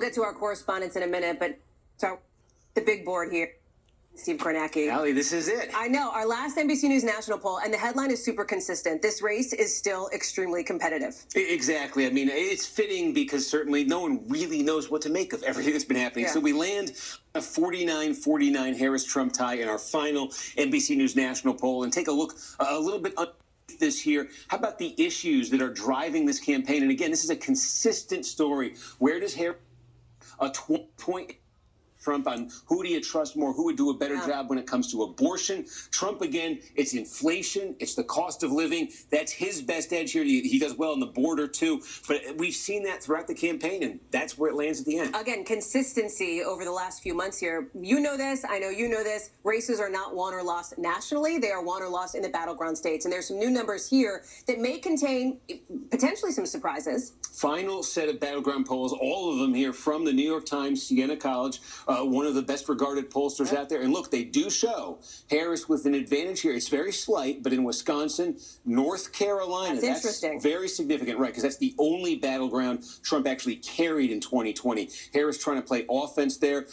get to our correspondents in a minute, but so the big board here. Steve Kornacki. Allie, this is it. I know. Our last NBC News national poll, and the headline is super consistent. This race is still extremely competitive. Exactly. I mean, it's fitting because certainly no one really knows what to make of everything that's been happening. Yeah. So we land a 49-49 Harris-Trump tie in our final NBC News national poll. And take a look a little bit underneath this here. How about the issues that are driving this campaign? And again, this is a consistent story. Where does Harris a 20-point Trump on who do you trust more, who would do a better job when it comes to abortion? Trump, again, it's inflation, it's the cost of living. That's his best edge here. He does well on the border, too. But we've seen that throughout the campaign, and that's where it lands at the end. Again, consistency over the last few months here. You know this. I know you know this. Races are not won or lost nationally. They are won or lost in the battleground states. And there's some new numbers here that may contain potentially some surprises. Final set of battleground polls, all of them here from the New York Times, Siena College, one of the best regarded pollsters out there. And look, they do show Harris with an advantage here. It's very slight, but in Wisconsin, North Carolina, that's interesting. Very significant, right? Because that's the only battleground Trump actually carried in 2020. Harris trying to play offense there.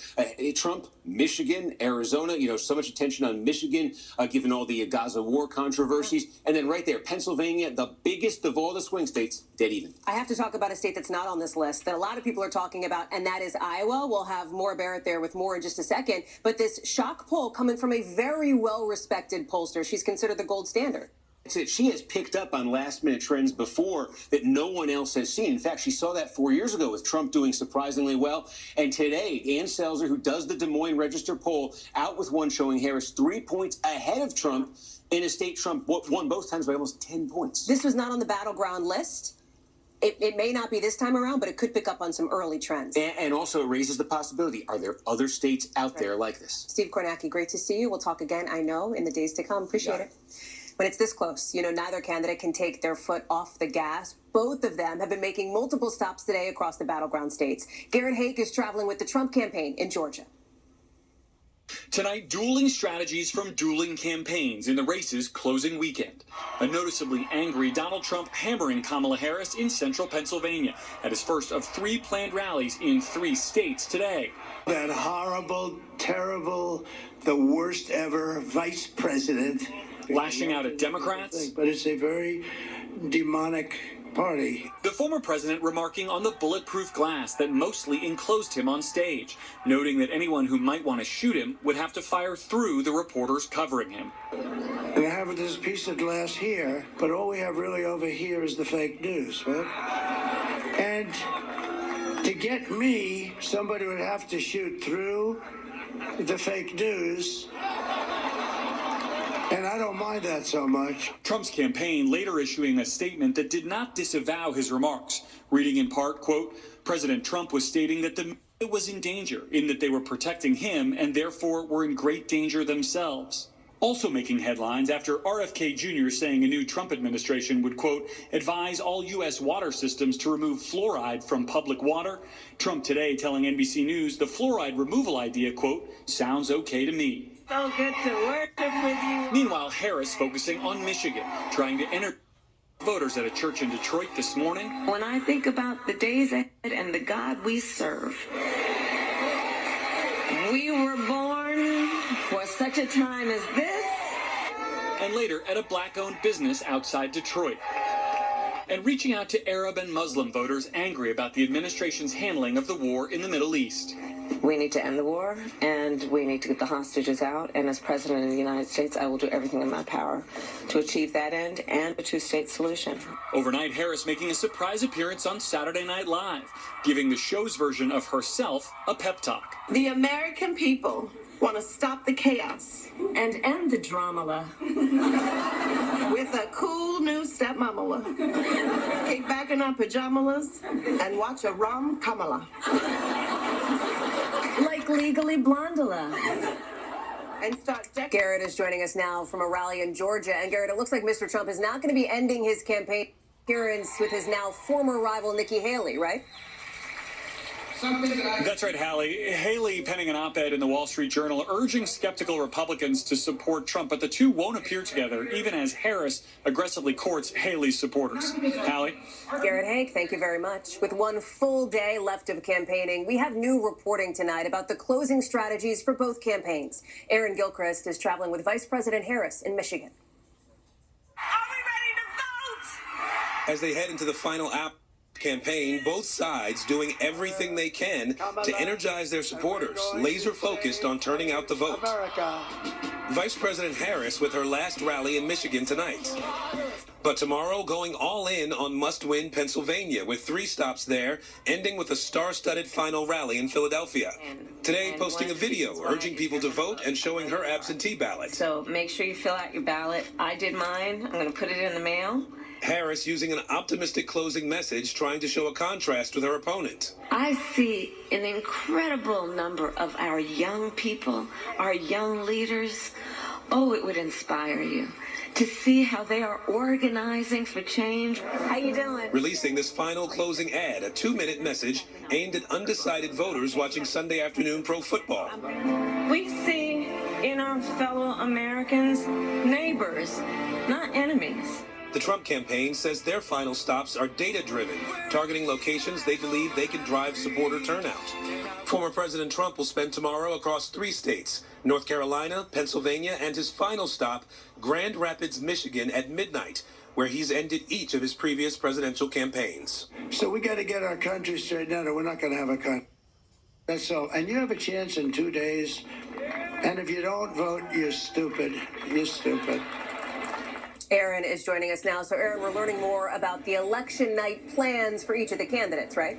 Trump, Michigan, Arizona, so much attention on Michigan, given all the Gaza war controversies. And then right there, Pennsylvania, the biggest of all the swing states, dead even. I have to talk about a state that's not on this list that a lot of people are talking about, and that is Iowa. We'll have Maura Barrett there with more in just a second. But this shock poll coming from a very well-respected pollster. She's considered the gold standard. She has picked up on last-minute trends before that no one else has seen. In fact, she saw that 4 years ago with Trump doing surprisingly well. And today, Ann Selzer, who does the Des Moines Register poll, out with one showing Harris 3 points ahead of Trump in a state Trump won both times by almost 10 points. This was not on the battleground list. It may not be this time around, but it could pick up on some early trends. And also it raises the possibility, are there other states out there like this? Steve Kornacki, great to see you. We'll talk again, I know, in the days to come. Appreciate it. When it's this close, neither candidate can take their foot off the gas. Both of them have been making multiple stops today across the battleground states. Garrett Haake is traveling with the Trump campaign in Georgia. Tonight, dueling strategies from dueling campaigns in the race's closing weekend. A noticeably angry Donald Trump hammering Kamala Harris in central Pennsylvania at his first of 3 planned rallies in 3 states today. That horrible, terrible, the worst ever vice president. Lashing out at Democrats. But it's a very demonic party. The former president remarking on the bulletproof glass that mostly enclosed him on stage, noting that anyone who might want to shoot him would have to fire through the reporters covering him. We have this piece of glass here, but all we have really over here is the fake news, right? And to get me, somebody would have to shoot through the fake news. And I don't mind that so much. Trump's campaign later issuing a statement that did not disavow his remarks, reading in part, quote, President Trump was stating that the media was in danger, in that they were protecting him and therefore were in great danger themselves. Also making headlines after RFK Jr. saying a new Trump administration would, quote, advise all U.S. water systems to remove fluoride from public water. Trump today telling NBC News the fluoride removal idea, quote, sounds okay to me. So good to worship with you. Meanwhile, Harris focusing on Michigan, trying to enter voters at a church in Detroit this morning. When I think about the days ahead and the God we serve, we were born for such a time as this. And later at a black-owned business outside Detroit. And reaching out to Arab and Muslim voters angry about the administration's handling of the war in the Middle East. We need to end the war, and we need to get the hostages out. And as President of the United States, I will do everything in my power to achieve that end and a two-state solution. Overnight, Harris making a surprise appearance on Saturday Night Live, giving the show's version of herself a pep talk. The American people want to stop the chaos and end the drama with a cool new stepmama. Kick back in our pajamas and watch a rom-Kamala. Like Legally Blondula. And start Garrett is joining us now from a rally in Georgia. And Garrett, it looks like Mr. Trump is not going to be ending his campaign appearance with his now former rival Nikki Haley, right? That's right, Hallie. Haley penning an op-ed in the Wall Street Journal urging skeptical Republicans to support Trump, but the two won't appear together, even as Harris aggressively courts Haley's supporters. Hallie? Garrett Haig, thank you very much. With one full day left of campaigning, we have new reporting tonight about the closing strategies for both campaigns. Aaron Gilchrist is traveling with Vice President Harris in Michigan. Are we ready to vote? As they head into the final campaign, both sides doing everything they can to energize their supporters, laser focused on turning out the vote. Vice President Harris with her last rally in Michigan tonight. But tomorrow going all in on must-win Pennsylvania with 3 stops there, ending with a star-studded final rally in Philadelphia. Today posting a video urging people to vote and showing her absentee ballot. So make sure you fill out your ballot. I did mine. I'm going to put it in the mail. Harris using an optimistic closing message, trying to show a contrast with her opponent. I see an incredible number of our young people, our young leaders. Oh, it would inspire you to see how they are organizing for change. How you doing? Releasing this final closing ad, a 2-minute message aimed at undecided voters watching Sunday afternoon pro football. We see in our fellow Americans neighbors, not enemies. The Trump campaign says their final stops are data-driven, targeting locations they believe they can drive supporter turnout. Former President Trump will spend tomorrow across 3 states, North Carolina, Pennsylvania, and his final stop, Grand Rapids, Michigan, at midnight, where he's ended each of his previous presidential campaigns. So we got to get our country straightened out, or we're not going to have a country. That's all. And you have a chance in 2 days. And if you don't vote, you're stupid. You're stupid. Aaron is joining us now. So, Aaron, we're learning more about the election night plans for each of the candidates, right?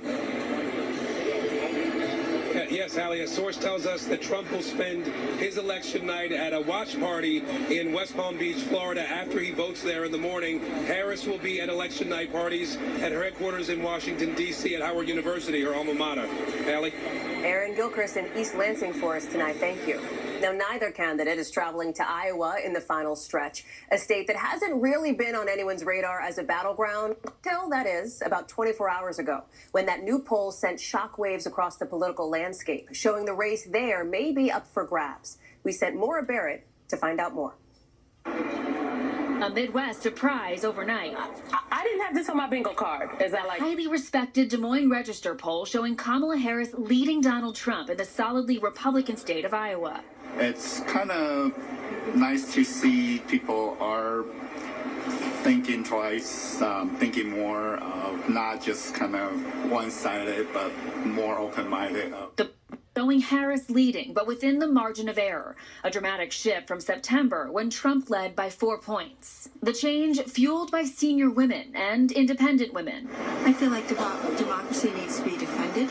Yes, Hallie, a source tells us that Trump will spend his election night at a watch party in West Palm Beach, Florida, after he votes there in the morning. Harris will be at election night parties at her headquarters in Washington, D.C. at Howard University, her alma mater. Hallie? Aaron Gilchrist in East Lansing for us tonight. Thank you. Now, neither candidate is traveling to Iowa in the final stretch, a state that hasn't really been on anyone's radar as a battleground till, that is, about 24 hours ago, when that new poll sent shockwaves across the political landscape, showing the race there may be up for grabs. We sent Maura Barrett to find out more. A Midwest surprise overnight. I didn't have this on my bingo card. Is that like Highly respected Des Moines Register poll showing Kamala Harris leading Donald Trump in the solidly Republican state of Iowa. It's kind of nice to see people are thinking twice, thinking more, not just kind of one-sided, but more open-minded. Showing Harris leading, but within the margin of error. A dramatic shift from September when Trump led by 4 points. The change fueled by senior women and independent women. I feel like democracy needs to be defended.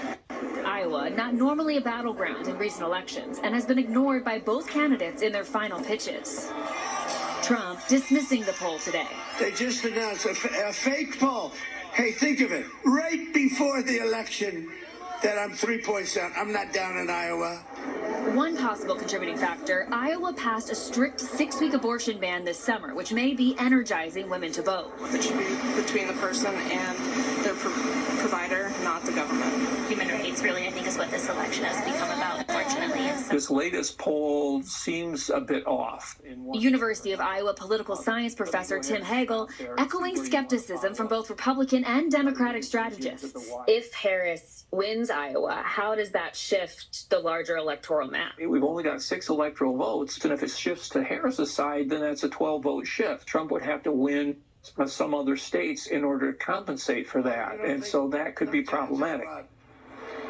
Iowa, not normally a battleground in recent elections, and has been ignored by both candidates in their final pitches. Trump dismissing the poll today. They just announced a fake poll. Hey, think of it. Right before the election, that I'm 3 points down. I'm not down in Iowa. One possible contributing factor, Iowa passed a strict 6-week abortion ban this summer, which may be energizing women to vote. it should be between the person and their provider, not the government. Human rights really, I think, is what this election has become about, unfortunately. This latest poll seems a bit off. University of Iowa political science professor Tim Hagel echoing skepticism from both Republican and Democratic strategists. If Harris wins Iowa, how does that shift the larger electoral map? We've only got 6 electoral votes, and if it shifts to Harris's side, then that's a 12-vote shift. Trump would have to win some other states in order to compensate for that, and so that could be problematic.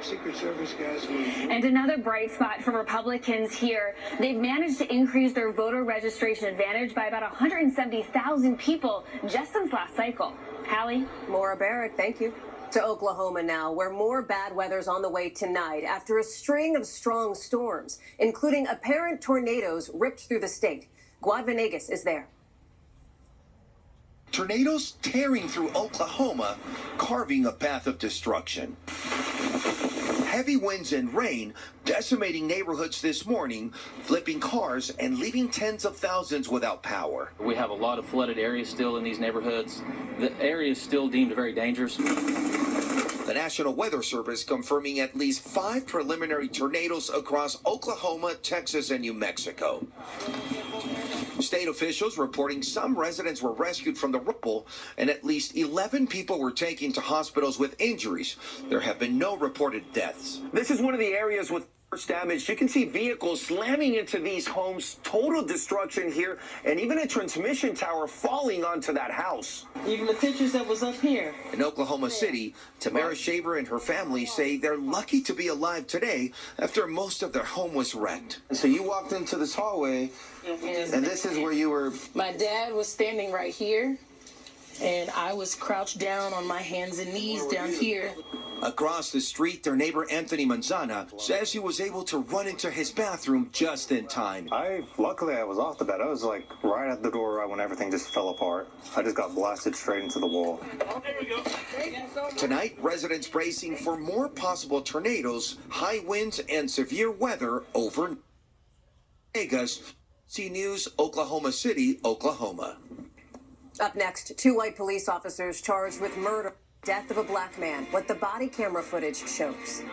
Secret Service guys. And another bright spot for Republicans here, they've managed to increase their voter registration advantage by about 170,000 people just since last cycle. Hallie? Maura Barrett, thank you. To Oklahoma now, where more bad weather's on the way tonight after a string of strong storms, including apparent tornadoes ripped through the state. Guad Venegas is there. Tornadoes tearing through Oklahoma, carving a path of destruction. Heavy winds and rain decimating neighborhoods this morning, flipping cars and leaving tens of thousands without power. We have a lot of flooded areas still in these neighborhoods. The area is still deemed very dangerous. The National Weather Service confirming at least 5 preliminary tornadoes across Oklahoma, Texas, and New Mexico. State officials reporting some residents were rescued from the rubble and at least 11 people were taken to hospitals with injuries. There have been no reported deaths. This is one of the areas with worst damage. You can see vehicles slamming into these homes, total destruction here, and even a transmission tower falling onto that house. Even the pictures that was up here. In Oklahoma City, Tamara Shaver and her family say they're lucky to be alive today after most of their home was wrecked. So you walked into this hallway, and this is where you were. My dad was standing right here, and I was crouched down on my hands and knees down here. Across the street, their neighbor Anthony Manzana says he was able to run into his bathroom just in time. Luckily I was off the bed. I was like right at the door when everything just fell apart. I just got blasted straight into the wall. Tonight, residents bracing for more possible tornadoes, high winds, and severe weather over Vegas. NBC News, Oklahoma City, Oklahoma. Up next, 2 white police officers charged with murder, death of a black man, what the body camera footage shows.